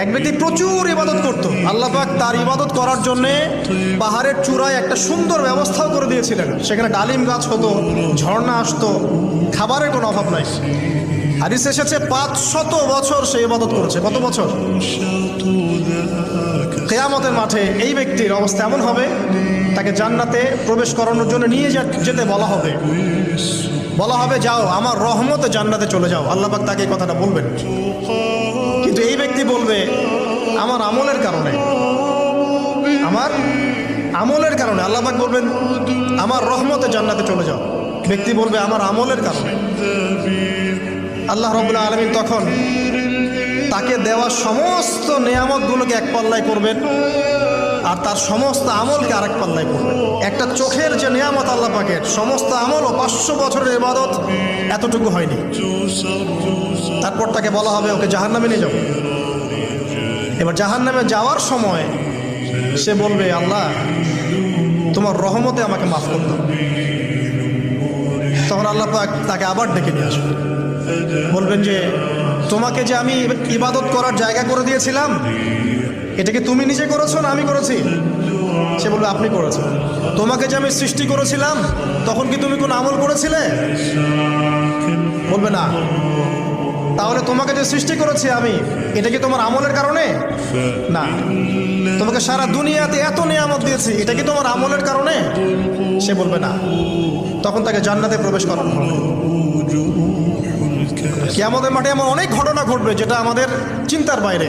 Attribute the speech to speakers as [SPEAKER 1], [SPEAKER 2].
[SPEAKER 1] এক ব্যক্তি প্রচুর ইবাদত করত, আল্লাহ পাক তার ইবাদত করার জন্য পাহাড়ের চূড়ায় একটা সুন্দর ব্যবস্থাও করে দিয়েছিলেন। সেখানে ডালিম গাছ হতো, ঝর্ণা আসতো, খাবারের কোনো অভাব নাই। হাদিস এসেছে 500 বছর সে ইবাদত করেছে। কত বছর? কিয়ামতের মাঠে এই ব্যক্তির অবস্থা এমন হবে, তাকে জান্নাতে প্রবেশ করানোর জন্য নিয়ে যেতে বলা হবে যাও আমার রহমতে জান্নাতে চলে যাও। আল্লাহ পাক তাকে এই কথাটা বলবেন, কিন্তু এই ব্যক্তি বলবে আমার আমলের কারণে আল্লাহ পাক বলবেন আমার রহমতে জান্নাতে চলে যাও। ব্যক্তি বলবে আমার আমলের কারণে। আল্লাহ রাব্বুল আলামিন তখন তাকে দেওয়া সমস্ত নেয়ামতগুলোকে এক পাল্লায় করবেন, আর তার সমস্ত আমলকে আরেক পাল্লায় করবেন। একটা চোখের যে নেয়ামত আল্লাহ পাকের, সমস্ত আমল ও 500 বছরের ইবাদত এতটুকু হয়নি। তারপর তাকে বলা হবে ওকে জাহান্নামে নিয়ে যাও। এবার জাহান্নামে যাওয়ার সময় সে বলবে আল্লাহ তোমার রহমতে আমাকে মাফ করে দাও। তখন আল্লাহ পাক তাকে আবার ডেকে নিয়ে আসবে, বলবেন যে তোমাকে যে আমি ইবাদত করার জায়গা করে দিয়েছিলাম, এটাকে তুমি নিজে করেছো না আমি করেছি? সে বলবে আপনি করেছেন। তোমাকে যে আমি সৃষ্টি করেছিলাম তখন কি তুমি কোনো আমল করেছিলে? বলবে না। তাহলে তোমাকে যে সৃষ্টি করেছি আমি, এটা কি তোমার আমলের কারণে? না। তোমাকে সারা দুনিয়াতে এত নিয়ামত দিয়েছি, এটা কি তোমার আমলের কারণে? সে বলবে না। তখন তাকে জান্নাতে প্রবেশ করানো হবে। কিয়ামতের মাঠে এমন অনেক ঘটনা ঘটবে যেটা আমাদের চিন্তার বাইরে।